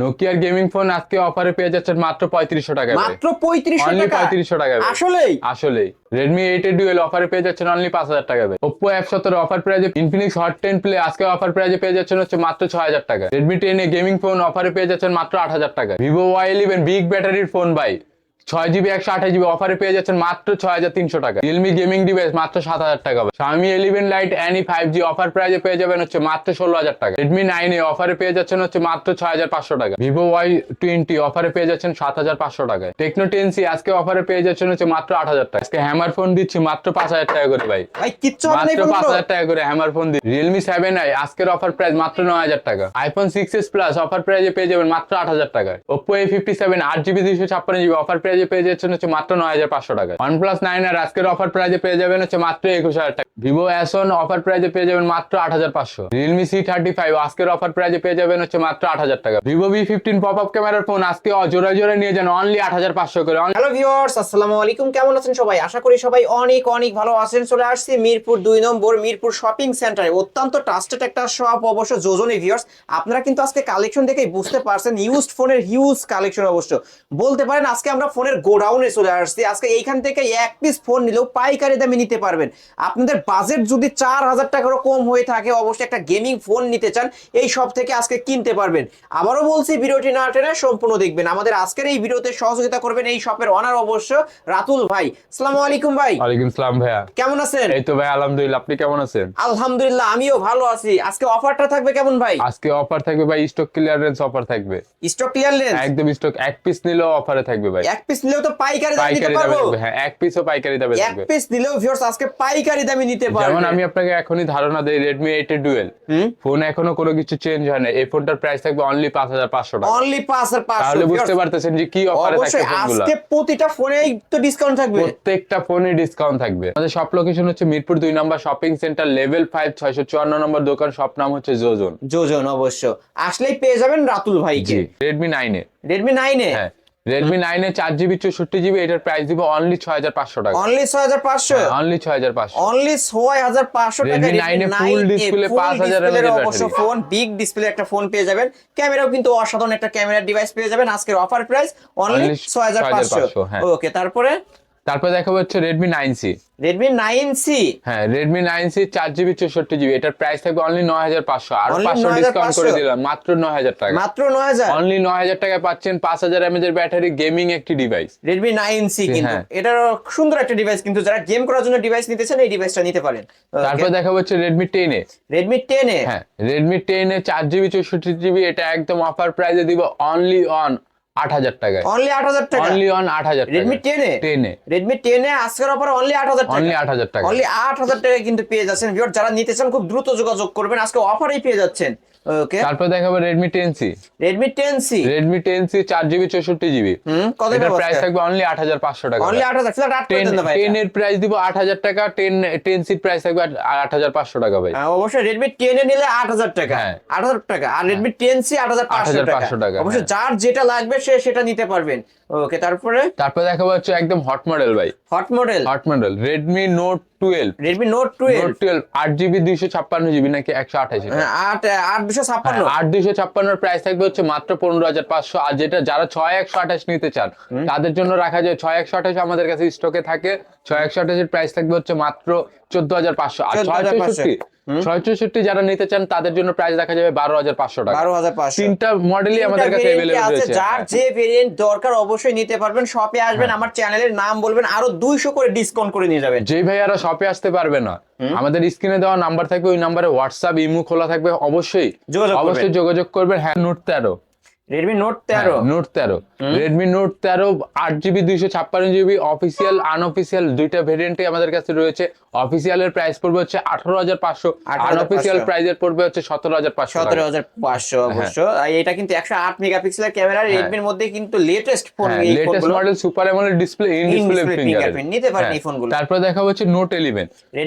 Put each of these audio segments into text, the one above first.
নোকিয়ার gaming phone আজকে অফারে পেয়ে যাচ্ছেন মাত্র 3500 টাকায় ভাই। মাত্র 3500 অনলি টাকা 3500 টাকায় ভাই। আসলেই আসলেই Redmi 8 এর ডুয়েল অফারে পেয়ে যাচ্ছেন অনলি 5000 টাকা ভাই। Oppo F17 অফার প্রাইজে, Infinix Hot 10 Play আজকে অফার প্রাইজে পেয়ে যাচ্ছেন হচ্ছে মাত্র 6000 টাকা। Redmi 10 এ গেমিং ফোন অফারে পেয়ে যাচ্ছেন মাত্র 8000 টাকা। Vivo Y11 বিগ ব্যাটারির ফোন ভাই 6 জিবি 128 জিবি অফারে পেয়ে যাচ্ছেন মাত্র 6300 টাকা। রিয়েলমি গেমিং ডিভাইস মাত্র 7000 টাকা। Xiaomi 11 Lite Any 5G offer প্রাইজে পেয়ে যাবেন হচ্ছে মাত্র 16000 টাকা। Redmi 9 এ অফারে পেয়ে যাচ্ছেন হচ্ছে মাত্র 6500 টাকা। Vivo Y20 অফারে পেয়ে যাচ্ছেন 7500 টাকায়। Tecno 10C আজকে অফারে পেয়ে যাচ্ছেন হচ্ছে মাত্র 8000 টাকা। আজকে হ্যামার ফোন দিচ্ছি মাত্র 5000 টাকা করে ভাই। ভাই কিচ্ছু হবে না মাত্র এই ফোনগুলো। 5000 টাকা করে হ্যামার ফোন দিচ্ছি। Realme 7i আজকের অফার প্রাইস মাত্র 9000 টাকা। iPhone 6s Plus অফার প্রাইজে পেয়ে যাবেন মাত্র 8000 টাকায়। Oppo A57 8GB 256GB offer প্রাইজে পেয়ে যাচ্ছেন হচ্ছে মাত্র 9500 টাকায়। OnePlus 9R আজকের অফার প্রাইজে পেয়ে যাবেন হচ্ছে মাত্র 21000 টাকা। Vivo S1 অফার প্রাইজে পেয়ে যাবেন মাত্র 8500। Realme C35 আজকের অফার প্রাইজে পেয়ে যাবেন হচ্ছে মাত্র 8000 টাকা। Vivo V15 পপআপ ক্যামেরার ফোন আজকে জোড়ায় জোড়ায় নিয়ে যান অনলি 8500 করে। হ্যালো ভিউয়ার্স, আসসালামু আলাইকুম। কেমন আছেন সবাই? আশা করি সবাই অনেক অনেক ভালো আছেন। চলে আসছি মিরপুর 2 নম্বর মিরপুর শপিং সেন্টারে। অত্যন্ত ট্রাস্টেড একটা শপ অবশ্য যোজনী। ভিউয়ার্স, আপনারা কিন্তু আজকে কালেকশন দেখেই বুঝতে পারছেন ইউজড ফোনের হিউজ কালেকশন। অবশ্য বলতে পারেন আজকে আমরা ফোনের গোডাউনে চলে আসছি। আজকে এইখান থেকে এক পিস ফোন নিলেও পাইকারি দামে নিতে পারবেন। আপনাদের বাজেট যদি 4000 টাকারও কম হয়ে থাকে, অবশ্যই একটা গেমিং ফোন নিতে চান, এই শপ থেকে আজকে কিনতে পারবেন। আবারও বলছি, ভিডিওটি না টেনে সম্পূর্ণ দেখবেন। আমাদের আজকের এই ভিডিওতে সহযোগিতা করবেন এই শপের অনার অবশ্য রাতুল ভাই। আসসালামু আলাইকুম ভাই। ওয়ালাইকুম সালাম ভাইয়া। কেমন আছেন? এই তো ভাই আলহামদুলিল্লাহ, আপনি কেমন আছেন? আলহামদুলিল্লাহ, আমিও ভালো আছি। আজকে অফারটা থাকবে কেমন ভাই? আজকে অফার থাকবে ভাই, স্টক ক্লিয়ারেন্স অফার থাকবে। স্টক ক্লিয়ারেন্স একদম স্টক, এক পিস নিলেও অফারে থাকবে ভাই। এক পিস নিলেও তো পাইকারি দামে নিতে পাইকারি দামে পারবো। থাকবে, হ্যাঁ এক পিসও পাইকারি দামে এক থাকবে। পিস নিলেও ভিউয়ার্স আজকে পাইকারি দামে নিতে পারবেন। যেমন আমি আপনাকে এখনই ধারণা দেই, Redmi 8 এর ডুয়েল ফোন এখনো কোনো কিছু চেঞ্জ হয় না। এই ফোনটার প্রাইস থাকবে অনলি 5500 টাকা। অনলি 5500। তাহলে বুঝতে পারতেছেন যে কি অফারে থাকছে অবশ্যই ফোনগুলো। আজকে প্রতিটা ফোনেই তো ডিসকাউন্ট থাকবে। প্রত্যেকটা ফোনে ডিসকাউন্ট থাকবে। আমাদের শপ লোকেশন হচ্ছে মিরপুর 2 নম্বর শপিং সেন্টার, লেভেল 5, 654 নম্বর দোকান। শপ নাম হচ্ছে যোজন। যোজন অবশ্য আসলেই পেয়ে যাবেন রাতুল ভাইকে। Redmi 9 এ, Redmi 9 এ হ্যাঁ Redmi 9 এ 4GB 64GB, এটার প্রাইস দিব অনলি 6500 টাকা। অনলি 6500। অনলি 6500। অনলি 6500 টাকা। Redmi 9 এ ফুল ডিসপ্লে 5000 এর mAh অবশ্য ব্যাটারি। ফোন, বিগ ডিসপ্লে একটা ফোন পেয়ে যাবেন। ক্যামেরাও কিন্তু অসাধারণ একটা ক্যামেরা ডিভাইস পেয়ে যাবেন। আজকের অফার প্রাইস অনলি Only 6500। হ্যাঁ। ওকে, তারপরে দেখাবো হচ্ছে Redmi 9C। Redmi 9C। হ্যাঁ Redmi 9C 4GB 64GB, এটার প্রাইস থাকবে অনলি 9500। আর Only 500 ডিসকাউন্ট 9500 করে দিলাম মাত্র 9000 টাকা। মাত্র 9000। অনলি 9000 টাকায় পাচ্ছেন 5000 mAh এর ব্যাটারি গেমিং একটি ডিভাইস। Redmi 9C কিন্তু হ্যাঁ। এটার সুন্দর একটা ডিভাইস, কিন্তু যারা গেম করার জন্য ডিভাইস নিতে চান এই ডিভাইসটা নিতে পারেন। তারপর দেখাবো হচ্ছে Redmi 10 এ। Redmi 10 এ হ্যাঁ Redmi 10 এ 4GB 64GB, এটা একদম অফার প্রাইসে দিব অনলি অন 8000 টাকায়। অনলি 8000 টাকা। অনলি অন 8000 টাকা। Redmi 10 এ 10 এ Redmi 10 এ আজকের অফার অনলি 8000 টাকা। অনলি 8000 টাকা। অনলি 8000 টাকা কিন্তু পেয়ে যাচ্ছেন। ভিউয়ার যারা নিতে চান খুব দ্রুত যোগাযোগ করবেন, আজকে অফারেই পেয়ে যাচ্ছেন। ওকে, তারপর দেখাবো Redmi 10C। Redmi 10C। Redmi 10C 4GB 64GB, কত এটার পাবো প্রাইস আজকে? থাকবে অনলি 8500 টাকা। অনলি 8000 ফ্ল্যাট 8 করে 10 দেন না ভাই। 10 এর প্রাইস দিব 8000 টাকা। 10C এর প্রাইস থাকবে 8500 টাকা ভাই। অবশ্যই Redmi 10 এ নিলে 8000 টাকা। হ্যাঁ। 8000 টাকা। আর Redmi 10C 8500 টাকা। 8500 টাকা, অবশ্যই যার যেটা লাগবে সে সেটা নিতে পারবেন। ওকে, তারপর দেখাবো হচ্ছে একদম হট মডেল ভাই। Hot model hot model Redmi Note 12। Redmi Note 12 8GB 256GB নাকি 128? 8256। 8256 এর প্রাইস থাকবে হচ্ছে মাত্র 15500। আর যেটা যারা 6128 নিতে চান তাদের জন্য রাখা যায় 6128, আমাদের কাছে স্টকে থাকে। 6128 এর প্রাইস থাকবে হচ্ছে মাত্র 14500। আর 664 যারা নিতে চান তাদের জন্য প্রাইস রাখা যাবে 12500 টাকা। 12500। তিনটা মডেলই আমাদের কাছে अवेलेबल আছে। রয়েছে। যার যে ভেরিয়েন্ট দরকার অবশ্যই নিতে পারবেন। শপে আসবেন, আমার চ্যানেলের নাম বলবেন, আরো 200 করে ডিসকাউন্ট করে নিয়ে যাবেন। যে ভাইয়ারা শপে আসতে পারবে না, আমাদের স্ক্রিনে দেওয়া নাম্বার থাকবে, ওই নাম্বারে হোয়াটসঅ্যাপ ইমো খোলা থাকবে, অবশ্যই যোগাযোগ করবেন। হ্যাঁ Note 13। Redmi Note 13। Note 13 Redmi Note 13 8GB 256GB, official unofficial দুইটা ভেরিয়েন্টই আমাদের কাছে রয়েছে। অফিসিয়ালের প্রাইস পড়বে হচ্ছে 18500, আনঅফিসিয়াল প্রাইসের পড়বে হচ্ছে 17500। 17500 অবশ্য। এটা কিন্তু 108 মেগাপিক্সেলের ক্যামেরা, Redmi এর মধ্যে কিন্তু লেটেস্ট ফোন। এই latest model super AMOLED display, in display fingerprint নিতে পারেন এই ফোনগুলো। তারপর দেখাবো হচ্ছে Note 11।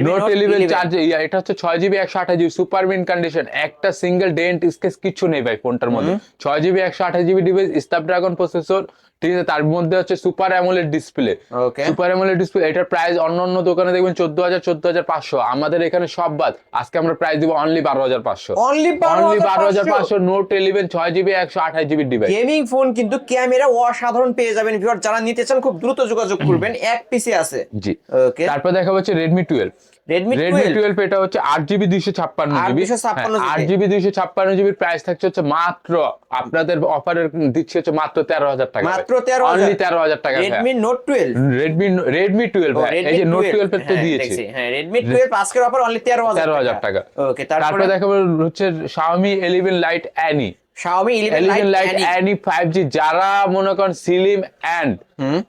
Note 11 চার্জ, এটা হচ্ছে 6GB 128GB super mint condition, একটা সিঙ্গেল ডেন্ট স্কেচ কিছু নেই ভাই ফোনটার মধ্যে। 6GB 128GB device, Snapdragon processor, ঠিক আছে, তার মধ্যে হচ্ছে সুপার অ্যামোলেড ডিসপ্লে। ওকে, সুপার অ্যামোলেড ডিসপ্লে, এটার প্রাইস অন্য দোকানে দেখবেন 14,000 14,500, আমাদের এখানে সব বাদ আজকে আমরা প্রাইস দিব only 12,500। Only only 12,500 12,500 note 11 6GB 128GB device. Gaming phone কিন্তু ক্যামেরা অসাধারণ পেয়ে যাবেন ভিউয়ার, যারা নিতে চান খুব দ্রুত যোগাযোগ করবেন, এক পিসে আছে। জি, ওকে, তারপর দেখা হচ্ছে Redmi 12। Redmi Redmi 12 12 এটা হচ্ছে 8GB 256GB। 856GB 8GB 256GB price থাকছে হচ্ছে মাত্র আপনাদের অফারের দিচ্ছে হচ্ছে মাত্র 13,000 টাকা। মাত্র 13,000, অনলি 13,000 টাকা। Redmi Note 12, Redmi 12 ভাই, এই যে Note 12 এর তো দিয়েছি। হ্যাঁ Redmi 12 আজকের অফার অনলি 13,000 টাকা। ওকে, তারপরে তারপরে দেখাবো হচ্ছে Xiaomi 11 Lite Annie। Xiaomi 11 11 Lite Lite Annie 5G, যারা মনে করেন স্লিম এন্ড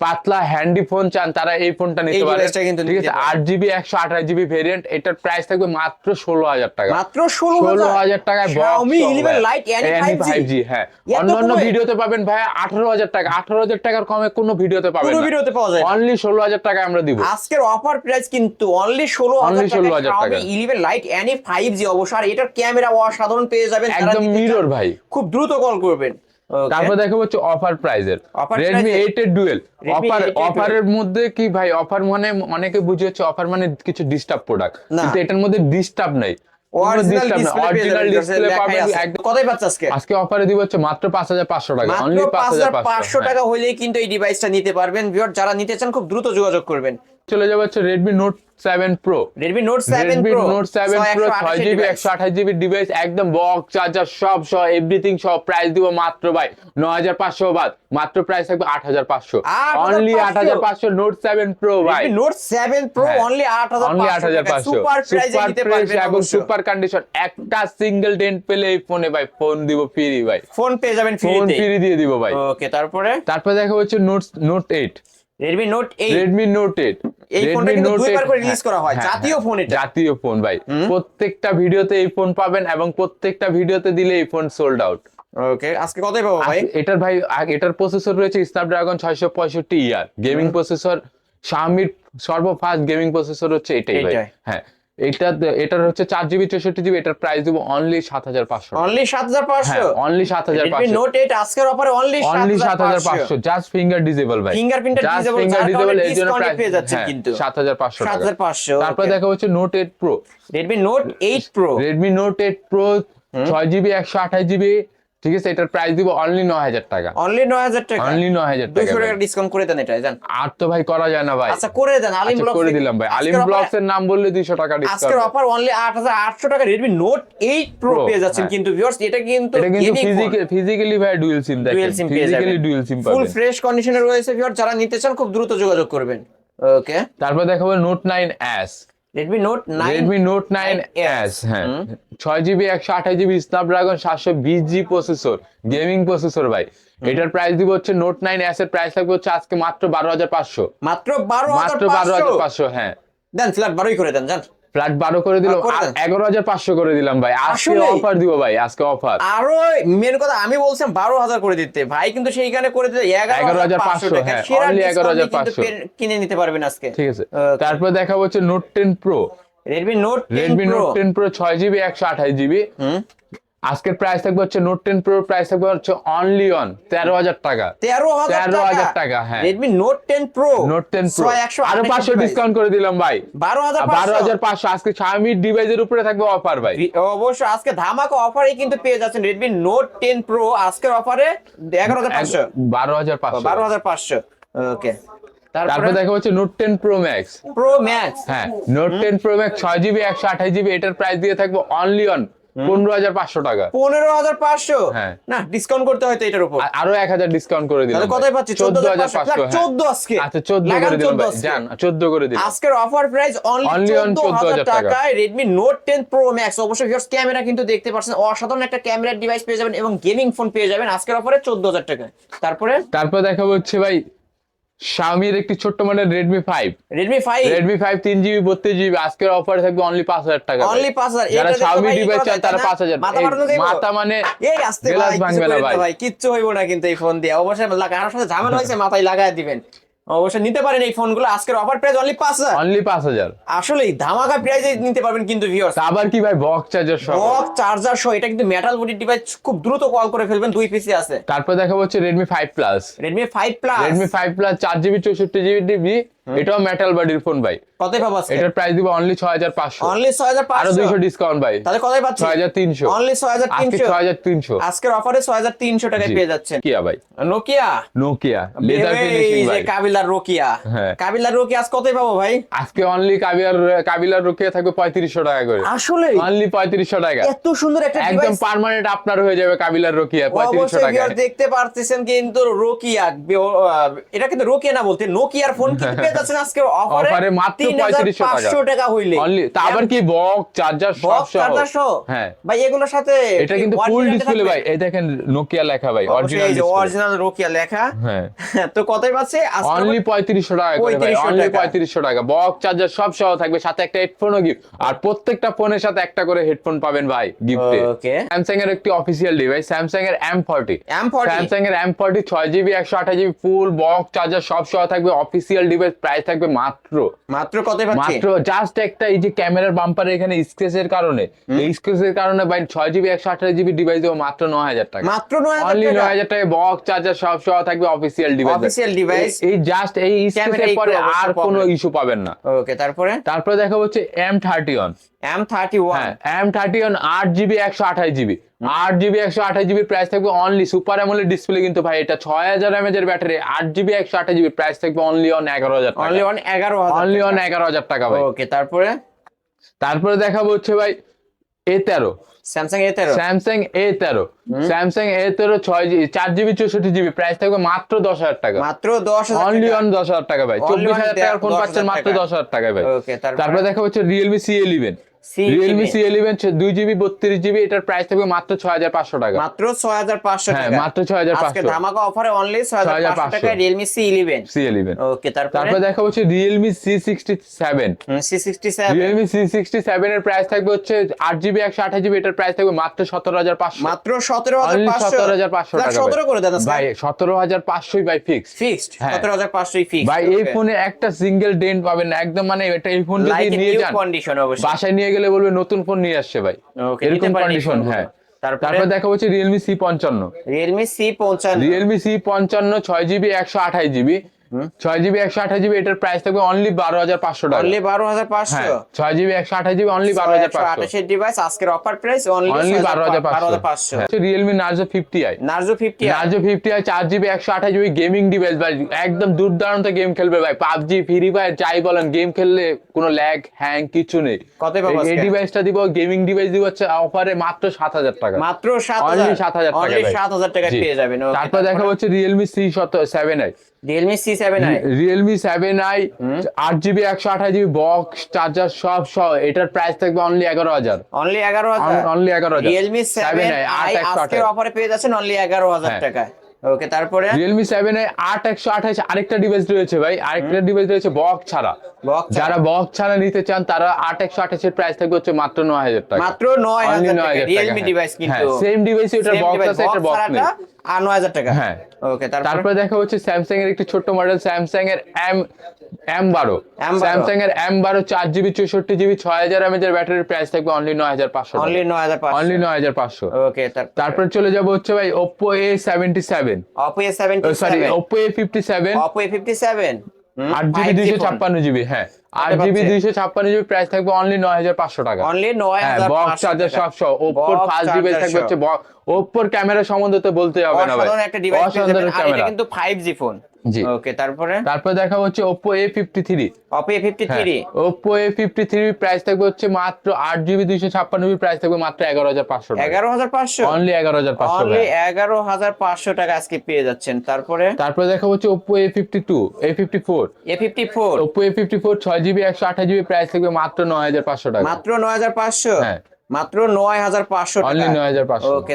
পাতলা হ্যান্ডি ফোন চান তারা এই ফোনটা নিতে পারেন। ডিভাইসটা কিন্তু ঠিক নিতে আছে, পারেন। 8GB 128GB ভেরিয়েন্ট, এটার প্রাইস থাকবে মাত্র 16,000 টাকা। মাত্র 16,000 টাকায় Xiaomi 11 Lite Annie 5G। হ্যাঁ, এত অন্যান্য কমে? ভিডিওতে পাবেন ভাই 18,000 টাকা। 18,000 টাকার কমে কোনো ভিডিওতে পাবেন পুরো না। ভিডিওতে পাওয়া যায় না। অনলি 16,000 টাকা আমরা দিব। আজকের অফার প্রাইস কিন্তু অনলি 16,000 টাকা। 16,000 টাকা। Xiaomi 11 Lite Annie 5G অবশ্য, আর এটার ক্যামেরা অসাধারণ পেয়ে যাবেন। যারা একদম নিতে চান, মিরর ভাই। খুব দ্রুত কল করবেন। Okay. তারপর দেখো হচ্ছে অফার প্রাইজের Offer Redmi price 8 এর ডুয়েল Redmi অফার। 8 এর dual। অফারের মধ্যে কি ভাই, অফার মানে অনেকে বুঝে হচ্ছে অফার মানে কিছু ডিস্টার্ব প্রোডাক্ট, না। কিন্তু এটার মধ্যে ডিস্টার্ব নাই। অরিজিনাল ডিসপ্লে পেয়ে যাবেন, ডিসপ্লে পাবেন একদম। কতই পাচ্ছে আজকে? আজকে অফারে দিব হচ্ছে মাত্র 5,500 টাকা। মাত্র অনলি 5,500 টাকা হইলেই কিন্তু এই ডিভাইসটা নিতে পারবেন ভিউয়ার, যারা নিতে চান খুব দ্রুত যোগাযোগ করবেন। চলে যাবে হচ্ছে Redmi Note 7 Pro। Redmi Note 7 Redmi Pro Note 7 Pro 6GB 128GB device, একদম বক্স চার্জার সব সহ এভরিথিং সহ। প্রাইস দিব মাত্র ভাই 9,500 বাদ, মাত্র প্রাইস থাকবে 8,500। অনলি 8,500 Note 7 Pro ভাই। Redmi Note 7 Pro হ্যাঁ, অনলি অনলি 8,500 সুপার প্রাইসে সুপার নিতে প্রাইস পারবেন এবং অবশ্য। Super condition. একটা সিঙ্গেল ডেন্ট পেলে এই ফোনে ভাই ফোন দিব ফ্রি ভাই। ফোন পেয়ে যাবেন ফোন ফ্রিতে। ফ্রি দিয়ে দিব ভাই। ওকে, তারপরে তারপর দেখা হচ্ছে Note 8। Redmi Note 8। Redmi Note 8 এই ফোনটা Redmi কিন্তু Note দুইবার 8 করে রিলিজ করা হয়, হ্যাঁ, জাতীয় হ্যাঁ, ফোন এটা। জাতীয় ফোন ভাই। প্রত্যেকটা ভিডিওতে এই ফোন পাবেন এবং প্রত্যেকটা ভিডিওতে দিলে এই ফোন সোল্ড আউট। ওকে, আজকে কতই পাবো ভাই? এটার ভাই এটার প্রসেসর রয়েছে স্ন্যাপড্রাগন 665 গেমিং প্রসেসর। Xiaomi সর্বফাস্ট গেমিং প্রসেসর হচ্ছে এটাই ভাই। এটাই। হ্যাঁ, এটার হচ্ছে 4GB 64GB। এটার প্রাইস দিব অনলি 7,500। অনলি 7,500। হ্যাঁ, অনলি Redmi 7,500। Note 8 আজকের অফারে only only 7,500। 7,500 just finger disable ভাই। ফিঙ্গারপ্রিন্ট Just ডিসেবল, finger যার disable, কারণে এই জন্য ডিসকাউন্টে price- পেয়ে যাচ্ছেন হ্যাঁ, কিন্তু 7,500 টাকা। 7,500। তারপর দেখা হচ্ছে Note 8 Pro। Redmi Note 8 Pro Redmi Note 8 Pro 6GB 128GB। ঠিক আছে, এটার প্রাইস দিব অনলি 9,000 টাকা। অনলি 9,000 টাকা। অনলি 9,000 টাকা 200 ভাই। টাকা ডিসকাউন্ট করে দেন, এটাই জান। আর তো ভাই করা যায় না ভাই। আচ্ছা করে দেন, আলিম আচ্ছা, ব্লগস করে দিলাম ভাই। আলিম ব্লগস এর নাম বললে 200 টাকা আজকের ডিসকাউন্ট। অফার অনলি 8,800 টাকা Redmi Note 8 Pro Pro, পেয়ে যাচ্ছেন হ্যাঁ। কিন্তু ভিউয়ার্স, এটা কিন্তু এটা কিন্তু gaming phone। ফিজিক্যালি ভাই ডুয়াল সিম দেখেন। ডুয়াল সিম পেয়ে ফিজিক্যালি যাবেন, ডুয়াল সিম ফুল পাবেন। ফ্রেশ কন্ডিশনে রয়েছে ভিউয়ার্স, যারা নিতে চান খুব দ্রুত যোগাযোগ করবেন। ওকে, তারপর দেখাবো Note 9S। Redmi Note 9। Redmi Note 9S, হ্যাঁ, 6GB 128GB Snapdragon 720G processor, gaming processor ভাই। এটার প্রাইস দিব হচ্ছে Note 9S এর প্রাইস থাকবে হচ্ছে আজকে মাত্র 12,500। মাত্র মাত্র 12,500 12,500। হ্যাঁ, দেন ফ্ল্যাট 12ই করে দেন জান। ফ্ল্যাট 12 করে দিলাম, করে দেন। 11,500 করে দিলাম ভাই। আজকে আসলেই? অফার দিব ভাই, আজকে অফার। আরো মেন কথা, আমি বলছিলাম 12,000 করে দিতে, ভাই কিন্তু সেইখানে করে দিতে 11,500 টাকা। হ্যাঁ, সেরা only ডিসকাউন্টে 11,500 কিন্তু কিনে নিতে পারবেন আজকে। ঠিক আছে, Okay. তারপর দেখাবো হচ্ছে Note 10 Pro। Redmi Note 10 Redmi Pro। Note 10 Pro 6GB 128GB। আজকের প্রাইস থাকবে হচ্ছে Note 10 Pro প্রাইস থাকবে হচ্ছে অনলি অন 13,000 টাকা। 13,000 টাকা, হ্যাঁ। Redmi Note 10 Pro। Note 10 Pro 128 আরো 500 device। ডিসকাউন্ট করে দিলাম ভাই। 12,500। 12,500 আজকে Xiaomi ডিভাইসের উপরে থাকবে অফার ভাই। অবশ্যই আজকে ধামাকা অফারে কিন্তু পেয়ে যাচ্ছেন Redmi Note 10 Pro আজকের অফারে 11,500। 12,500। 12,500। ওকে, তারপর তারপরে দেখা হচ্ছে Note 10 Pro Max। Pro Max। হ্যাঁ, Note 10 Pro Max 6GB 128GB। এটার প্রাইস দিয়ে থাকবে অনলি অন 15,500 টাকা। 15,500। হ্যাঁ। না, ডিসকাউন্ট করতে হয়তো এটার উপর। আরো 1,000 ডিসকাউন্ট করে দিলাম। তাহলে কতই পাচ্ছি? 14,500। 14,000 আজকে। আচ্ছা 14 লাগান করে দিলাম 14 ভাই। আজকে। জান 14 করে দিলাম। আজকের offer price only Only on 14,000 14,000 টাকা। টাকায় Redmi Note 10 Pro Max। অবশ্যই ভিউয়ার্স, ক্যামেরা কিন্তু দেখতে পাচ্ছেন, অসাধারণ একটা ক্যামেরার ডিভাইস পেয়ে যাবেন এবং গেমিং ফোন পেয়ে যাবেন আজকের অফারে 14,000 টাকায়। তারপরে দেখাবো হচ্ছে ভাই Xiaomi এর একটি ছোট্ট model Redmi 5। Redmi 5। Redmi 5 3GB 32GB আজকের অফারে থাকবে অনলি 5,000 টাকা। অনলি 5,000। যারা এটা দেখো Xiaomi ভাই, ডিভাইস করা চান যায়, তারা তাই না? 5,000। মাথা ফাটানো দেবো? মাথা মানে এই আস্তে গ্লাস ভাই, ভাঙবে কিছু না করেন ভাই। না ভাই, কিচ্ছু হইব না কিন্তু এই ফোন দিয়ে। অবশ্যই কারোর সাথে ঝামেলা হয়েছে মাথায় লাগায় দিবেন। অবশ্যই নিতে পারেন এই ফোনগুলো, আজকের অফার প্রাইস অনলি 5000। অনলি 5000। আসলেই ধামাকা প্রাইসে নিতে পারবেন কিন্তু ভিউয়ার্স। আবার কি ভাই বক্স চার্জার সহ। বক্স চার্জার সহ, এটা কিন্তু মেটাল বডি ডিভাইস, খুব দ্রুত কল করে ফেলবেন, 2 পিসি আছে। তারপর দেখাবো হচ্ছে Redmi 5 Plus। Redmi 5 Plus, Redmi 5 Plus 4GB 64GB, এটাও মেটাল বডির ফোন ভাই। কতই পাবো আজকে? এটার প্রাইস দিব অনলি 6500। অনলি 6500, আরো 200 ডিসকাউন্ট ভাই। তাহলে কতই পাচ্ছি? 6300। অনলি আজকে 6300। 6300। আজকের অফারে 6300 টাকায় পেয়ে যাচ্ছেন। কি ভাই? নোকিয়া নোকিয়া লেদার ফিনিশিং এই যে ভাই। কাবিলার রোকিয়া, হ্যাঁ। কাবিলার রোকিয়া আজ কতই পাবো ভাই? আজকে অনলি কাবিলার রুকিয়া থাকবে 3500 টাকা করে। আসলে অনলি 3500 টাকা। এত সুন্দর একটা একদম ডিভাইস, পার্মানেন্ট আপনার হয়ে যাবে কাবিলার রুকিয়া 3500 অবশ্যই টাকা। ভিউয়ার দেখতে পারতেছেন কিন্তু রোকিয়া, এটা কিন্তু রোকিয়া না বলতে নোকিয়ার ফোন কিন্তু পেয়ে যাচ্ছেন আজকে অফারে মাত্র 3500 টাকা হইলে। অনলি। তা আবার কি বক্স চার্জার সব বক্স সহ। চার্জার সহ, হ্যাঁ ভাই এগুলোর সাথে এটা কিন্তু ফুল ডিসপ্লে ভাই। এই দেখেন নোকিয়া লেখা ভাই, অরিজিনাল ডিসপ্লে। অরিজিনাল রোকিয়া লেখা। হ্যাঁ তো কতই পাচ্ছে আজকে? অনলি 3500 টাকা করে ভাই। 3500 অনলি টাকা। 3500 টাকা। বক্স চার্জার সব সহ থাকবে, সাথে একটা হেডফোনও গিফট। আর প্রত্যেকটা ফোনের সাথে একটা করে হেডফোন পাবেন ভাই গিফটে। ওকে। স্যামসাং এর একটি অফিসিয়াল ডিভাইস, স্যামসাং এর M40। M40 স্যামসাং এর M40 6GB 128GB full box charger সব সহ থাকবে, অফিসিয়াল ডিভাইস। প্রাইস থাকবে মাত্র কতই পাচ্ছি? মাত্র জাস্ট একটা এই যে ক্যামেরার বাম্পারে এখানে স্ক্র্যাচের কারণে, এই স্ক্র্যাচের কারণে ভাই 6GB 128GB ডিভাইস দেবো মাত্র 9000 টাকা। মাত্র 9000 অনলি টাকা। 9000 টাকা বক্স চার্জার সব সহ থাকবে, অফিসিয়াল ডিভাইস। অফিসিয়াল ডিভাইস, এই জাস্ট এই স্ক্র্যাচের পরে আর কোনো ইস্যু পাবেন না। ওকে। তারপরে দেখা হচ্ছে M31। M31, হ্যাঁ M31 8GB 128GB, 8GB 128GB price থাকবে অনলি। সুপার অ্যামোলেড ডিসপ্লে কিন্তু ভাই, এটা 6000 mAh এর ব্যাটারি, 8GB 128GB প্রাইস থাকবে অনলি অন 11000 টাকা। অনলি অন 11000, অনলি অন 11000 টাকা ভাই। ওকে। তারপরে দেখাবো হচ্ছে ভাই A13। Samsung A13, Samsung A13, Samsung A13 4GB 64GB price থাকবে মাত্র 10000 টাকা। মাত্র 10000 অনলি টাকা। অন 10000 টাকা ভাই। Only on 24000 টাকার ফোন 10,000 পাচ্ছেন মাত্র টাকা। 10000 টাকায় ভাই। ওকে। তারপরে দেখা হচ্ছে Realme C11। Realme C11 2GB 32GB, এটার প্রাইস থাকবে মাত্র 6500 টাকা। মাত্র 6500 হ্যাঁ টাকা। মাত্র 6500। আজকে ধামাকা অফারে অনলি 6500 টাকা Realme C11। ওকে। তারপরে দেখা হচ্ছে Realme C67। C67, Realme C67 এর প্রাইস থাকবে হচ্ছে 8GB 128GB, এটার প্রাইস থাকবে মাত্র 17500। মাত্র অনলি 17500। 17500 টাকা 17 করে দেন আজকে ভাই। 17500 ভাই ফিক্স। ফিক্সড, হ্যাঁ। 17500 ফিক্সড ভাই এই ফোনে একটা সিঙ্গেল ডেন্ট পাবেন না একদম, মানে এটা এই ফোন যদি লাইক নিয়ে নিউ যান কন্ডিশন অবশ্যই। বাসায় নিয়ে গেলে বলবে নতুন ফোন নিয়ে আসছে ভাই, ওকে, এরকম নিতে পারেন এই কন্ডিশন। ফোনগুলো। হ্যাঁ তারপরে তারপর দেখা হচ্ছে Realme C55। Realme C55, Realme C55 6GB 128GB, 6GB 128GB, এটার প্রাইস থাকবে অনলি 12500 টাকা। Only 12500। 6GB 128GB only 12500। 128 device, আজকের offer price only only 12500। 12500। Realme Narzo 50i। Narzo 50i, Narzo 50i 4GB 128GB gaming device ভাই, একদম দুর্দান্ত game খেলবে ভাই। PUBG free fire যাই বলেন, গেম খেললে কোনো ল্যাগ হ্যাং কিছু নেই। কতই পাবো এই আজকে? ডিভাইসটা দিব, গেমিং ডিভাইস দিব হচ্ছে অফারে মাত্র 7000 টাকা। মাত্র 7000, অনলি 7000 টাকা অনলি ভাই। 7000 টাকা জি। পেয়ে যাবেন। ওকে। তারপর দেখা হচ্ছে Realme C7i। Realme C7i, Realme 7i 8GB 128GB box charger সব সহ, এটার প্রাইস থাকবে only 11000। Only 11000। Only 11000। Realme 7i 8 আজকের অফারে পেয়ে যাচ্ছেন অনলি 11000 হ্যাঁ। টাকায়। ওকে। তারপরে Realme 7i 8128 আরেকটা ডিভাইস রয়েছে ভাই, আরেকটা ডিভাইস রয়েছে বক্স ছাড়া। বক্স যারা বক্স ছাড়া নিতে চান তারা 8128 এর প্রাইস থাকবে হচ্ছে মাত্র 9000 টাকা। মাত্র Only 9000 টাকা 9000 Realme হ্যাঁ। ডিভাইস কিন্তু হ্যাঁ সেম ডিভাইসে ওটা বক্স আছে, এটা বক্স নেই। আর 9000 টাকা। হ্যাঁ। ওকে। তারপরে দেখা হচ্ছে স্যামসাং এর একটি ছোট্ট মডেল, স্যামসাং এর M12। স্যামসাং এর M12 4GB 64GB 6000 mAh এর ব্যাটারির প্রাইস থাকবে অনলি 9500 টাকা। অনলি 9500। অনলি 9500। ওকে। তারপর চলে যাব হচ্ছে ভাই Oppo A77। Oppo A77, sorry Oppo A57। Oppo A57, 8GB 256GB। হ্যাঁ 8GB 256GB প্রাইস থাকবে অনলি 9500 টাকা। অনলি হ্যাঁ বক্স 9500 চার্জার টাকা। সব সহ। Oppoর ফার্স্ট ডিভাইস থাকবে হচ্ছে Oppoর ক্যামেরা সম্বন্ধে তো বলতে হবে না ভাই, অসাধারণ একটা ডিভাইস পেয়ে যাবেন, অসাধারণ আর এটা ক্যামেরা। কিন্তু 5G ফোন। জি। ওকে। তারপরে দেখা হচ্ছে Oppo A53। Oppo A53, Oppo A53 price থাকবে হচ্ছে মাত্র 8GB 256GB প্রাইস থাকবে মাত্র 11500 টাকা। 11500, অনলি 11500 অনলি 11500 টাকা আজকে পেয়ে যাচ্ছেন। তারপরে দেখা হচ্ছে Oppo A54। Oppo A54 6GB 128GB price থাকবে মাত্র 9500 টাকা। মাত্র 9500। হ্যাঁ মাত্র 9500 টাকা। অনলি 9500। ওকে।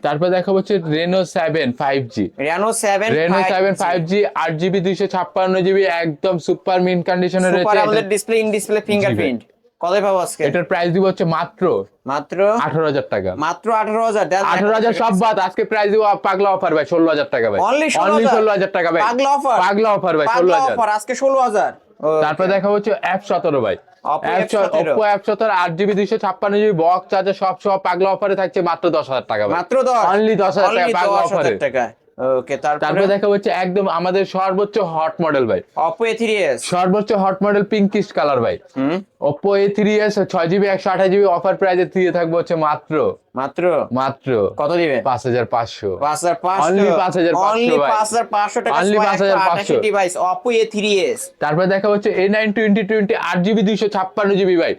তারপরে দেখা হচ্ছে Reno 7 5G। Reno 7 5G 8GB 256GB একদম সুপার মিন কন্ডিশনে সুপার রয়েছে। AMOLED display, in display fingerprint. কতই পাবো আজকে? এটার প্রাইস দিব হচ্ছে মাত্র মাত্র 18,000 টাকা। মাত্র 18,000। 18,000 সব বাদ, আজকে প্রাইস দিব পাগলা অফার ভাই 16,000 টাকা ভাই। অনলি অনলি 16,000 টাকা ভাই। পাগলা অফার, পাগলা অফার ভাই পাগলা 16,000। অফার আজকে 16,000। তারপর দেখা হচ্ছে F17 ভাই। Oppo F17 Oppo F17 8GB 256GB box charger সব পাগলা অফারে থাকছে মাত্র 10,000 টাকা ভাই। মাত্র 10, অনলি 10,000 টাকা পাগলা অফারে। ওকে। তারপরে তারপর দেখা হচ্ছে একদম আমাদের সর্বোচ্চ হট মডেল ভাই, Oppo A3s। সর্বোচ্চ হট মডেল পিঙ্কিশ কালার ভাই। Oppo A3s 6GB 128GB offer প্রাইসে দিয়ে থাকবে হচ্ছে মাত্র মাত্র মাত্র কত দিবেন? 5,500। 5,500 Only 5,500 অনলি ভাই। 5,500 টাকা। Only 5,500 device Oppo A3s। তারপর দেখা হচ্ছে A9 2020 8GB 256GB ভাই।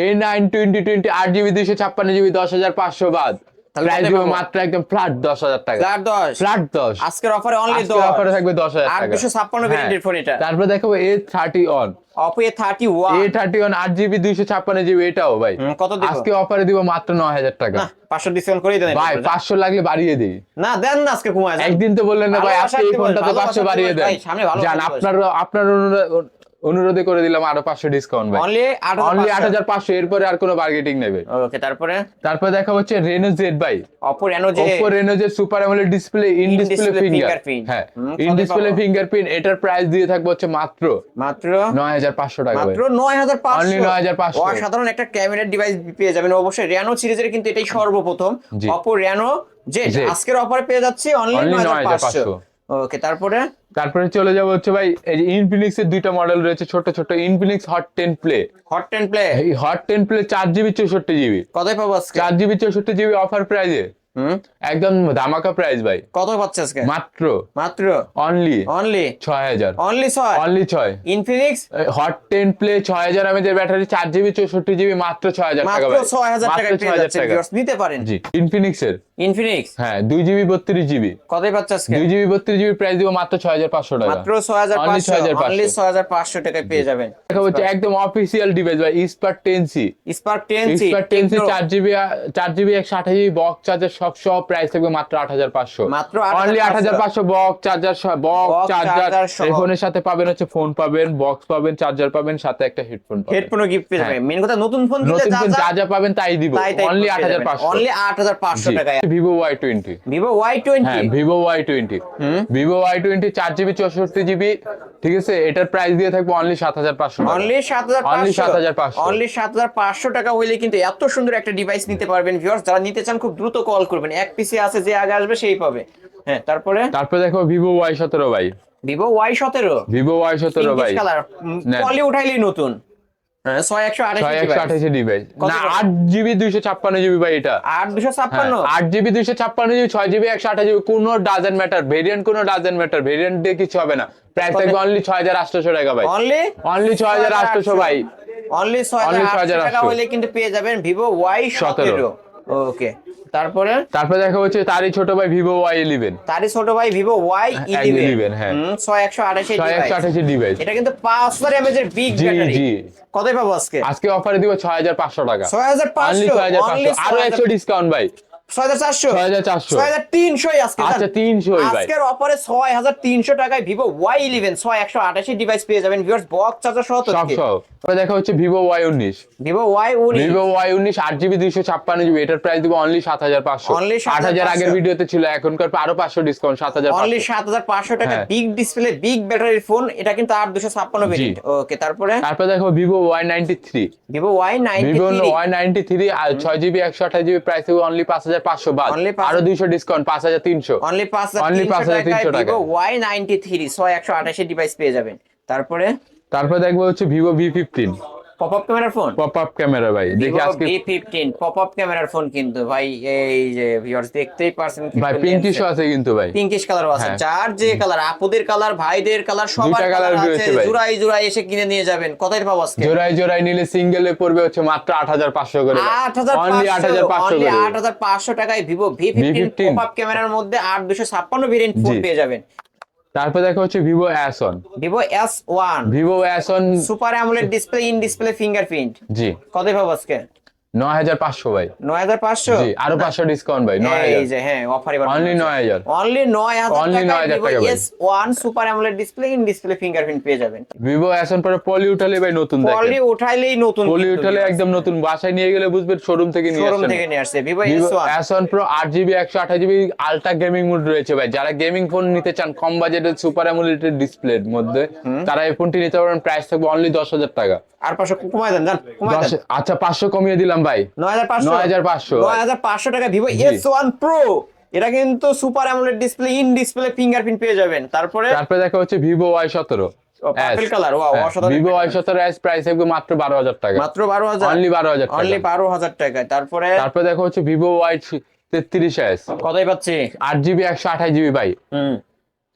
A9 2020 8GB 256GB 10,500 বাদ। তাহলে প্রাইস কত দিব পাবো? মাত্র একদম ফ্ল্যাট 10,000 টাকা। ফ্ল্যাট 10। ফ্ল্যাট 10 আজকের অফারে অনলি আজকের 10। অফারে থাকবে 10,000 টাকা। 856 ভেরিয়েন্টের ফোন এটা। তারপর দেখাবো A31 Oppo A31। A31 8GB 256GB এটাও ভাই। কত দিব? আজকে অফারে দিব মাত্র 9,000 টাকা। না 500 ডিসকাউন্ট করে দেন ভাই 500 লাগলে বাড়িয়ে দিই। না দেন না, আজকে কমায় দেন। একদিন তো বললেন না ভাই আজকে এই ফোনটাতে 500 বাড়িয়ে দেন। ভাই সামনে ভালো জান আপনার অনুরোধে করে দিলাম আরো 500 ডিসকাউন্ট ভাই। অনলি অনলি 8,500, এরপরে আর কোনো বার্গেটিং নেবে। ওকে। তারপর দেখা হচ্ছে Reno Z ভাই। Oppo Reno Z। Oppo Reno Z super AMOLED display in display fingerprint। হ্যাঁ, কত ইন ডিসপ্লে পাবো? ফিঙ্গারপ্রিন্ট। এটার প্রাইস দিয়ে থাকবে হচ্ছে মাত্র মাত্র 9,500 টাকা ভাই। মাত্র 9,500। Only 9,500 অসাধারণ একটা ক্যামেরা ডিভাইস পেয়ে যাবেন। অবশ্যই Reno সিরিজের কিন্তু এটাই সর্বপ্রথম। জি। Oppo Reno Z Z। আজকের অফারে পেয়ে যাচ্ছি অনলি 9,500। ওকে। তারপরে চলে যাবো হচ্ছে ভাই এই যে ইনফিনিক্স এর দুইটা মডেল রয়েছে ছোট ছোট, Infinix hot 10 play. Hot 10 play. এই হট 10 প্লে 4GB 64GB। কতই পাবো আজকে? 4GB 64GB অফার প্রাইজে একদম ধামাকা প্রাইস ভাই। কত পাচ্ছে আজকে? মাত্র মাত্র only only 6,000। Only 6। Only 6। Infinix hot 10 play 6,000 mAh battery 4GB 64GB মাত্র 6,000 টাকা মাত্র ভাই। 6,000 মাত্র টাকায় পেয়ে 6,000 যাচ্ছেন। টাকা। ভিউয়ার্স নিতে পারেন। জি ইনফিনিক্স এর ইনফিনিক্স হ্যাঁ 2GB 32GB। কতই পাচ্ছে আজকে? 2GB 32GB প্রাইস দিব মাত্র 6,500 টাকা। মাত্র 6,500। অনলি 6,500 টাকায় পেয়ে যাবেন। দেখা হচ্ছে একদম অফিসিয়াল ডিভাইস ভাই Spark 10C। Spark 10C। Spark 10C 4GB 128GB box charger সব প্রাইস থাকবে মাত্র 8,500। মাত্র অনলি 8,500 বক্স চার্জার চার্জার সহ। এই ফোনের সাথে পাবেন হচ্ছে ফোন পাবেন, বক্স পাবেন, চার্জার পাবেন, সাথে একটা হেডফোন পাবেন। হেডফোনও গিফট পেয়ে যাবেন। হ্যাঁ। মেন কথা নতুন ফোন দিলে নতুন ফোন যা যা পাবেন তাই দিব। অনলি 8,500। অনলি 8,500 টাকায় Vivo Y20। Vivo Y20। হ্যাঁ Vivo Y20। Vivo Y20 4GB 64GB ঠিক আছে, এটার প্রাইস দিয়ে থাকবে অনলি 7,500 টাকা। অনলি 7,500। অনলি 7,500। অনলি 7,500 টাকা হইলে কিন্তু এত সুন্দর একটা ডিভাইস নিতে পারবেন। ভিউয়ার্স যারা নিতে চান খুব দ্রুত কল করবেন। এক পিসি আছে, যে আগে আসবে সেই পাবে। হ্যাঁ তারপরে দেখো Vivo Y17 ভাই। Vivo Y17। Vivo Y17 ভাই কালার নেন। পলি উঠাইলেই নতুন। হ্যাঁ 6128 ডিভাইস না 8GB 256GB ভাই এটা। 8,256। 8GB 256GB 6GB 128GB কোনো ডাজেন্ট ম্যাটার, ভেরিয়েন্ট কোনো ডাজেন্ট ম্যাটার, ভেরিয়েন্ট দিয়ে কিছু হবে না। প্রাইস থাকবে অনলি 6,800 টাকা ভাই। অনলি 6,800 ভাই। অনলি 6,800 টাকা হলে কিন্তু পেয়ে যাবেন Vivo Y17। ওকে। তারপরে দেখা হচ্ছে তারই ছোট ভাই Vivo Y11। তারই ছোট ভাই Vivo Y11। হ্যাঁ 6128 ডিভাইস। এটা কিন্তু 5,000 mAh এর বিগ জি ব্যাটারি। জি কতই পাবো আজকে? আজকে অফারে দিব 6,500 টাকা। 6,500। অনলি 6,500 আরো 100 ডিসকাউন্ট ভাই। 6,400। 6,400 6,300 আজকে। আচ্ছা 300 ভাই। আজকের অফারে 6,300 টাকায় Vivo Y11 6128 ডিভাইস পেয়ে যাবেন। ভিউয়ার্স বক্স চার্জার সহ তো সব তারপরে দেখা হচ্ছে Vivo Y19। Vivo Y19। Vivo Y19 8GB 256GB এটার প্রাইস দিব অনলি 7,500। অনলি 8,000 আগের ভিডিওতে ছিল, এখনকার আরো 500 ডিসকাউন্ট 7,500। অনলি 7,500 টাকা হ্যাঁ। বিগ ডিসপ্লে বিগ ব্যাটারির ফোন। এটা কিন্তু 8,256 ভেরিয়েন্ট। ওকে। তারপরে দেখো Vivo Y93। Vivo Y93। Vivo Y93 আর 6GB 128GB প্রাইস হবে অনলি 5,500 বাদ। Only 5,000 আরো 200 ডিসকাউন্ট 5,300। অনলি 5,300 টাকায় Vivo Y93 6128 ডিভাইস পেয়ে যাবেন। তারপরে দেখবো হচ্ছে Vivo V15। পপ আপ ক্যামেরার ফোন। পপ আপ ক্যামেরা ভাই দেখি আজকে V15 পপ আপ ক্যামেরার ফোন কিন্তু ভাই এই যে ভিউয়ার্স দেখতেই পারছেন ভাই পিঙ্কিশ আছে কিন্তু ভাই। পিঙ্কিশ কালার আছে। হ্যাঁ। যার যে কালার, আপুদের কালার, ভাইদের কালার, সবার দুইটা কালার কালার আছে। রয়েছে ভাই। জোড়াই এসে কিনে নিয়ে যাবেন। কতই পাবো আজকে? জোড়াই নিলে সিঙ্গেলে পড়বে হচ্ছে মাত্র 8,500 করে। অনলি 8,500 অনলি করে। 8,500 টাকায় Vivo V15 পপ আপ ক্যামেরার মধ্যে 8,256 ভেরিয়েন্ট ফোন পেয়ে যাবেন। দেখা হচ্ছে Vivo S1। Vivo S1। Vivo S1 super AMOLED display in display fingerprint. জি কতই পাবো আজকে? 9500 ভাই। 9500 জি, আরো 500 ডিসকাউন্ট ভাই, 9000। এই যে হ্যাঁ অফার এবার অনলি 9000। অনলি 9000 Only টাকায় 9000 Vivo টাকা ভাই। S1 super AMOLED display in display fingerprint পেয়ে যাবেন। ভিভো এখন পরে পলি উঠালে ভাই নতুন দেখেন, পলি উঠাইলেই নতুন, পলি উঠালে একদম নতুন, বাসায় নিয়ে গেলে বুঝবেন শোরুম থেকে নিয়ে শোরুম আসছেন। থেকে নিয়ে আসছে Vivo Vivo S1। S1 Pro 8GB 128GB ultra gaming mode রয়েছে ভাই। যারা গেমিং ফোন নিতে চান কম বাজেটের সুপার অ্যামোলেড ডিসপ্লের মধ্যে, তারা এই ফোনটি নিতে পারেন। প্রাইস থাকবে অনলি 10,000 টাকা। আর 500 কমায় দেন, জান কমায় দেন। আচ্ছা 500 কমিয়ে দিলাম ভাই, 9500 9500 টাকা Vivo S1 Pro। এটা কিন্তু super AMOLED display in display fingerprint পেয়ে যাবেন। তারপরে দেখা হচ্ছে Vivo Y17 purple colour, wow অসাধারণ। ভিভো Y17 প্রাইস থাকবে মাত্র 12,000 টাকা। মাত্র 12000, অনলি 12,000 টাকা। অনলি 12000 টাকা। তারপরে দেখা হচ্ছে ভিভো Y33s কতই পাচ্ছি? 8GB 128GB ভাই।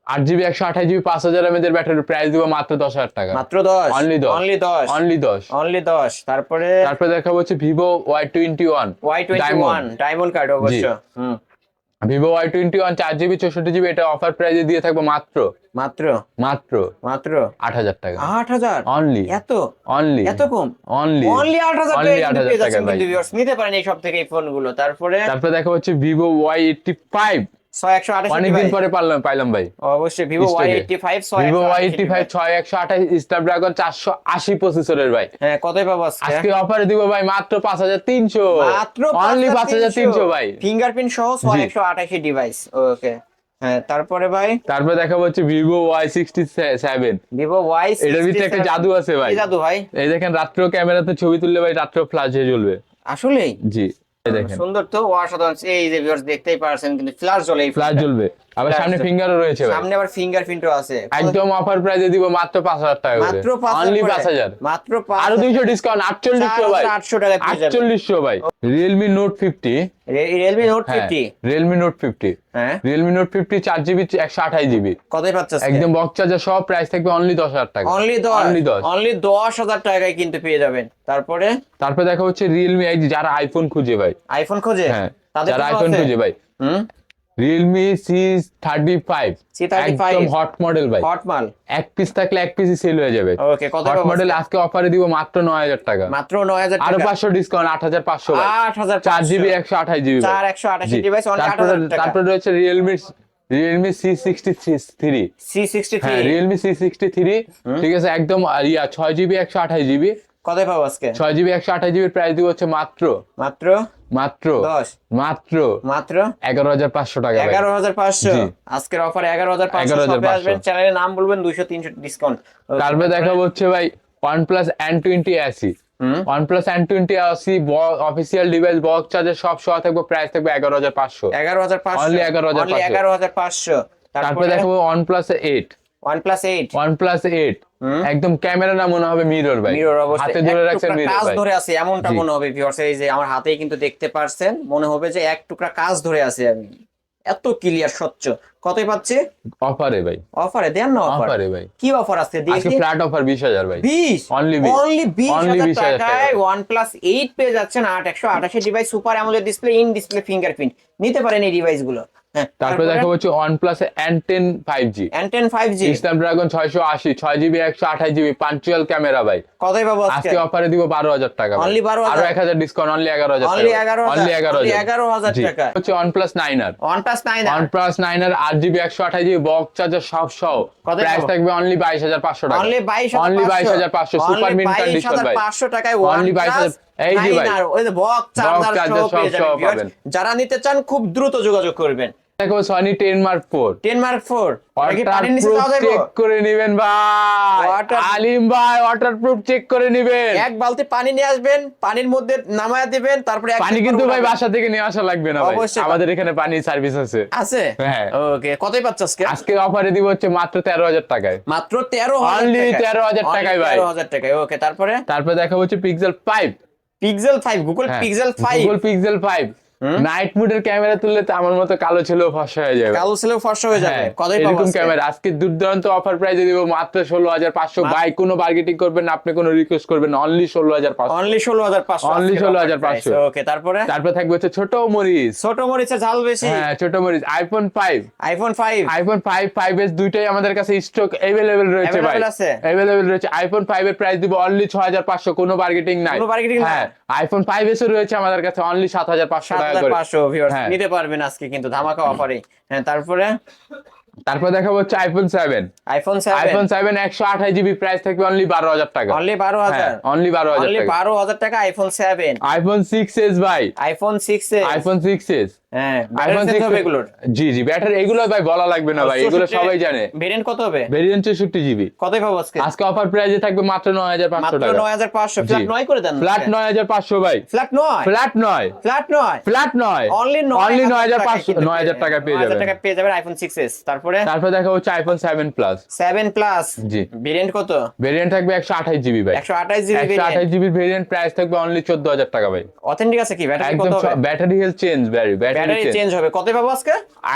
8GB 128GB 5000 mAh এর ব্যাটারি, প্রাইস দিব মাত্র 10,000 টাকা। মাত্র 10, অনলি 10, অনলি 10, অনলি 10, অনলি 10। তারপরে দেখা হচ্ছে ভিভো Y21 ডায়মন্ড কার্ড অবশ্য। ভিভো Y21 4GB 64GB, এটা অফার প্রাইসে দিয়ে থাকবো মাত্র মাত্র মাত্র মাত্র 8000 টাকা। 8000 অনলি, এত অনলি, এত কম? অনলি, অনলি 8000 অনলি টাকা 8000 পেয়ে টাকা যাচ্ছেন ভাই। কিন্তু ভিউয়ার্স, নিতে পারেন এই সব থেকে এই ফোনগুলো। তারপরে দেখা হচ্ছে ভিভো Y85 6128 অনেকদিন পরে পাইলাম ভাই। অবশ্যই Vivo Y85 Vivo Y85 6128 Snapdragon 480 প্রসেসরের ভাই। হ্যাঁ, কতই পাবো আজকে অফারে দিব ভাই মাত্র 5300, মাত্র অনলি 5300 ভাই, ফিঙ্গারপ্রিন্ট সহ 6128 ডিভাইস। ওকে হ্যাঁ, তারপরে ভাই দেখা হচ্ছে ভিভো Y67 ভিভো Y67। এটার ভিতরে একটা জাদু আছে ভাই। কি জাদু ভাই? এই দেখেন, রাত্রেও ক্যামেরাতে ছবি তুললে ভাই রাত্রেও ফ্ল্যাশ হয়ে জ্বলবে। আসলেই জি, এই দেখেন সুন্দর তো, অসাধারণ। এই যে ভিউয়ার্স দেখতেই পারছেন কিন্তু ফ্ল্যাশ জ্বলে, এই ফ্ল্যাশ জ্বলবে। আবার Flash সামনে জ্বলবে। ফিঙ্গারও রয়েছে ভাই। সামনে আবার ফিঙ্গারপ্রিন্টও আছে। একদম অফার প্রাইসে দিব মাত্র 5000 টাকা করে। মাত্র 5000, অনলি 5000, মাত্র 5000, আরো 200 ডিসকাউন্ট 4800 ভাই। 4800 টাকা পেয়ে যাবেন। 4800 ভাই। Realme Note 50, Realme Note 50। Realme Note 50, হ্যাঁ Realme Note 50 4GB 128GB কতই পাচ্ছেন? একদম বক্স চার্জার সহ, প্রাইস থাকবে অনলি 10000 টাকা। অনলি 10, অনলি 10, অনলি 10000 টাকায় কিন্তু পেয়ে যাবেন। তারপরে দেখা হচ্ছে Realme এই যে যারা আইফোন খুঁজে ভাই, আইফোন খোঁজে, হ্যাঁ তাদের যারা জন্য আইফোন আছে? খুঁজে ভাই, Realme C35 C35 একদম হট মডেল ভাই। হট মাল। এক পিস থাকলে এক পিসই সেল হয়ে যাবে। ওকে, কত হট পাবো মডেল আজকে? আজকে অফারে দিব মাত্র 9000 টাকা। মাত্র 9000 আরো টাকা, 500 ডিসকাউন্ট 8500 ভাই। 8500, 4GB 128GB 4128 ডিভাইস অনলি 8000 টাকা। তারপরে রয়েছে Realme C63, C63 হ্যাঁ Realme C63, ঠিক আছে একদম 6GB 128GB। কতই পাবো আজকে? 6GB 128GB প্রাইস দিব হচ্ছে মাত্র মাত্র মাত্র 10, মাত্র মাত্র 11500 টাকা ভাই। 11500 জি। আজকের অফারে 11500 11500 শপে আসবেন, চ্যানেলের নাম বলবেন, 200-300 ডিসকাউন্ট। তারপরে দেখাবো হচ্ছে ভাই OnePlus N20 SE, OnePlus N20 SE official device, box charger সব সহ থাকবে, প্রাইস থাকবে 11500, 11500, অনলি 11500। অনলি 11500। তারপরে দেখাবো OnePlus 8, OnePlus 8 OnePlus 8 একদম ক্যামেরা না মনে হবে মিরর ভাই, মিরর অবশ্যই হাতে ধরে এক রাখছেন টুকরা মিরর কাজ ভাই। ধরে আছে এমনটা মনে হবে ভিউয়ার্স। এই যে আমার হাতেই কিন্তু দেখতে পারছেন, মনে হবে যে এক টুকরা কাজ ধরে আছে আমি, এত ক্লিয়ার স্বচ্ছ। কতই পাচ্ছি অফারে ভাই? অফারে দেন না, অফার অফারে ভাই। কি অফার আছে আজকে দেখি? ফ্ল্যাট অফার 20000 ভাই। 20, অনলি অনলি 20000 20000 টাকায় OnePlus 8 পেয়ে যাচ্ছেন। 8128 device, super AMOLED display, in display fingerprint, নিতে পারেন এই ডিভাইস গুলো। হ্যাঁ, তারপরে দেখা হচ্ছে OnePlus N10 5G, N10 5G Snapdragon 680, 6GB 128GB punctual camera ভাই। কতই পাবো আজকে? আজকে অফারে দিব 12000 টাকা ভাই। অনলি 12000, আরো 1000 ডিসকাউন্ট, অনলি 11000 অনলি টাকা, 11000, অনলি অনলি 11000 জি। টাকা। হচ্ছে OnePlus 9R, OnePlus 9 OnePlus 9R 8GB 128GB box charger সব সহ, কত প্রাইস পাবো? থাকবে অনলি 22500 টাকা। Only 22500, only 22500 super mint condition ভাই। 22500 টাকায় অনলি 22000 এই যে ভাই, ওই যে বক্স চার্জার চার্জার সহ পেয়ে সব যাবেন viewers। পাবেন। যারা নিতে চান খুব দ্রুত যোগাযোগ করবেন। দেখো Sony 10 Mark 4 10 Mark 4 এটা কি পানির নিচে ওয়াটারপ্রুফ যাওয়া যাবে? চেক করে নেবেন ভাই, Water- আলিম ভাই ওয়াটারপ্রুফ চেক করে নেবেন। এক বালতি পানি নিয়ে আসবেন, পানির মধ্যে নামায়া দিবেন, তারপরে এক পানি step কিন্তু করে ভাই উঠাবেন। বাসা থেকে নিয়ে আসা লাগবে না ভাই, অবশ্যই। আমাদের এখানে পানি সার্ভিস আছে। আছে হ্যাঁ। ওকে, কতই পাচ্ছ আজকে? আজকে অফারে দিব হচ্ছে মাত্র 13000 টাকায়, মাত্র 13000 Only টাকায়। 13000 Only টাকায় ভাই। 13000 টাকায়। ওকে, তারপরে দেখা হচ্ছে Pixel 5, pixel 5, Google pixel 5, Google pixel 5 night মোডের ক্যামেরা তুললে তো আমার মতো কালো ছেলেও ফর্সা হয়ে যাবে। কালো ছেলেও ফর্সা হয়ে যাবে। হ্যাঁ, কতই পাবো এরকম আজকে? ক্যামেরা আজকে দুর্দান্ত অফার প্রাইসে দিব মাত্র 16500 ভাই। কোনো বার্গেটিং করবেন না, আপনি কোনো রিকোয়েস্ট করবেন না, অনলি 16500, অনলি 16500, অনলি 16500। ওকে, তারপরে থাকবে হচ্ছে ছোট মরিচ, ছোট মরিচের ঝাল বেশি। হ্যাঁ ছোট মরিচ আইফোন 5, আইফোন 5 আইফোন 5 5s দুইটাই আমাদের কাছে স্টক अवेलेबल রয়েছে ভাই, Available আছে? अवेलेबल রয়েছে। আইফোন 5 এর প্রাইস দিব অনলি 6500, কোনো বার্গেটিং নাই। কোনো bargaining নাই? হ্যাঁ আইফোন 5s রয়েছে আমাদের কাছে অনলি 7500 টাকা করে। 7500 ভিউয়ার্স হ্যাঁ। নিতে পারবেন আজকে কিন্তু ধামাকা অফারে। হ্যাঁ, তারপর দেখাবো হচ্ছে iPhone 7। IPhone 7 iPhone 7 128 GB price থাকবে অনলি 12000 টাকা। অনলি 12000 অনলি 12000 অনলি টাকা। 12000 টাকা আইফোন 7 আইফোন 6s ভাই, আইফোন 6 আইফোন 6s। হ্যাঁ, আইফোন ব্যাটারি 6 হবে এগুলোর। জি ব্যাটারি এগুলো ভাই বলা লাগবে না ভাই, এগুলো সবাই জানে। ভেরিয়েন্ট কত হবে? Variant 64 GB. কতই পাবো আজকে? আজকে অফার প্রাইসে থাকবে মাত্র 9500 মাত্র টাকা। 9500 ফ্ল্যাট 9 করে দেন। ফ্ল্যাট 9500 ভাই। Flat 9 flat 9 flat 9 flat 9 only only 9500 9000 টাকা পেয়ে 9000 যাবেন। টাকা পেয়ে যাবেন আইফোন 6s। তারপর দেখা হচ্ছে আইফোন 7 প্লাস। 7 প্লাস জি। ভেরিয়েন্ট কত? ভেরিয়েন্ট থাকবে 128 জিবি ভাই। 128 জিবি 128 জিবি ভেরিয়েন্ট প্রাইস থাকবে অনলি 14000 টাকা ভাই। অথেন্টিক আছে কি? ব্যাটারি একদম কত হবে? Battery health change battery battery change হবে। কতই পাবো আজকে?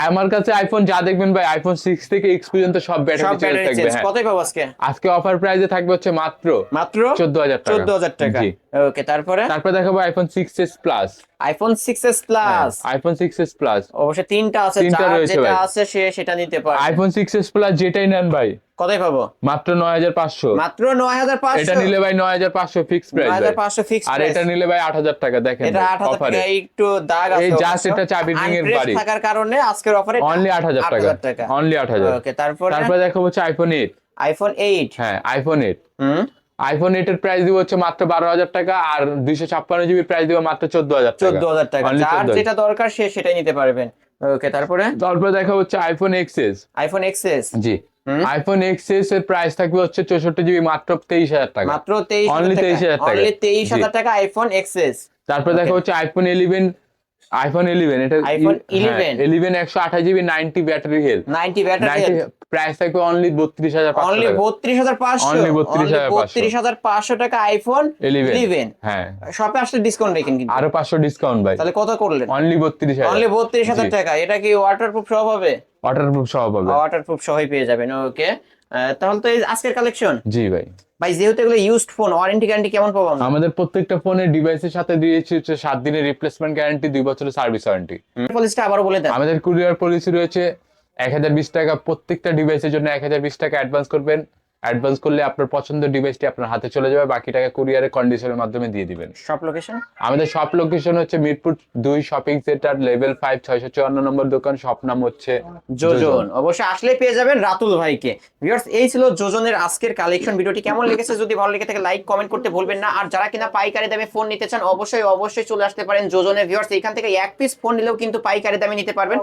আমার কাছে আইফোন যা দেখবেন ভাই আইফোন 6 থেকে X পর্যন্ত সব সব ব্যাটারি চেঞ্জ ব্যাটারি থাকবে। চেঞ্জ। হ্যাঁ, কতই পাবো আজকে? আজকে অফার প্রাইসে থাকবে হচ্ছে মাত্র মাত্র 14000 টাকা। 14000 টাকা। জি। ওকে, তারপরে তারপর দেখাবো iPhone 6s plus. IPhone 6s plus iPhone 6s plus অবশ্যই তিনটা আছে, তিনটা যার রয়েছে যেটা ভাই। আছে সে সেটা নিতে পারে। আইফোন 6s প্লাস যেটাই নেন ভাই কতই পাবো? মাত্র 9500। মাত্র 9500। এটা নিলে ভাই 9500 ফিক্স প্রাইস ভাই। 9500 ফিক্স আর প্রাইস। এটা নিলে ভাই 8000 টাকা। দেখেন এটা 8000 অফারে টাকা একটু দাগ আছে। এই জাস্ট এটা চাবি রিং এর বাড়ি থাকার কারণে আজকের অফারে অনলি 8000 টাকা। অনলি 8000। ওকে, তারপরে তারপর দেখাবো হচ্ছে আইফোন 8। আইফোন 8। হ্যাঁ আইফোন 8। হুম, আইফোন 8 এর প্রাইস দিব হচ্ছে মাত্র 12000 টাকা আর 256 জিবি প্রাইস দিব মাত্র 14000 টাকা। 14000 টাকা। Only যার 14000 যেটা দরকার সে সেটাই নিতে পারবেন। ওকে, তারপরে তারপর দেখা হচ্ছে আইফোন XS। IPhone XS। জি। আইফোন XS এর প্রাইস থাকবে হচ্ছে 64 জিবি মাত্র 23000 টাকা। মাত্র 23000 Only টাকা। 23000 টাকা। অনলি 23000 টাকা আইফোন XS। তারপর দেখা হচ্ছে আইফোন 11। আইফোন 11 এটা iPhone 11 11 128 GB 90 battery health. 90 battery 90 price থাকবে অনলি 32500 অনলি টাকা। 32500। Only 32500 32500 টাকা আইফোন 11। হ্যাঁ, শপে আসলে ডিসকাউন্ট রেখেন কিন্তু। আরো 500 ডিসকাউন্ট ভাই। তাহলে কত করলেন? অনলি 32000। অনলি 32000 টাকা। এটা কি ওয়াটারপ্রুফ সহ হবে? ওয়াটারপ্রুফ সহ পাবে। ওয়াটারপ্রুফ সহই পেয়ে যাবেন। ওকে, তাহলে তো এই আজকের কালেকশন। জি ভাই। ভাই যেহেতু এগুলো ইউজড ফোন, ওয়ারেন্টি গ্যারান্টি কেমন পাবো আমরা? আমাদের প্রত্যেকটা ফোনের ডিভাইসের সাথে দিয়েছি হচ্ছে 7 দিনের রিপ্লেসমেন্ট গ্যারান্টি, 2 বছরের সার্ভিস ওয়ারেন্টি। পলিসিটা আবারও বলে দেন। আমাদের কুরিয়ার পলিসি রয়েছে 1020 টাকা প্রত্যেকটা ডিভাইসের জন্য 1020 টাকা অ্যাডভান্স করবেন। অ্যাডভান্স করলে আপনার পছন্দের ডিভাইসটি আপনার হাতে চলে যাবে, বাকি টাকা কুরিয়ারে কন্ডিশনের মাধ্যমে দিয়ে দিবেন। Shop location? আমাদের শপ লোকেশন হচ্ছে মিরপুর 2 শপিং সেন্টার লেভেল 5 654 নম্বর দোকান। শপ নাম হচ্ছে যোজন। অবশ্যই আসলে পেয়ে যাবেন রাতুল ভাইকে। ভিউয়ার্স, এই ছিল যোজনের আজকের কালেকশন। ভিডিওটি কেমন লেগেছে যদি ভালো লেগে থাকে লাইক কমেন্ট করতে ভুলবেন না। আর যারা কিনা পাইকারি দামে ফোন নিতে চান অবশ্যই চলে আসতে পারেন যোজনে। ভিউয়ার্স, এখান থেকে এক পিস ফোন নিলেও কিন্তু পাইকারি দামে নিতে পারবেন।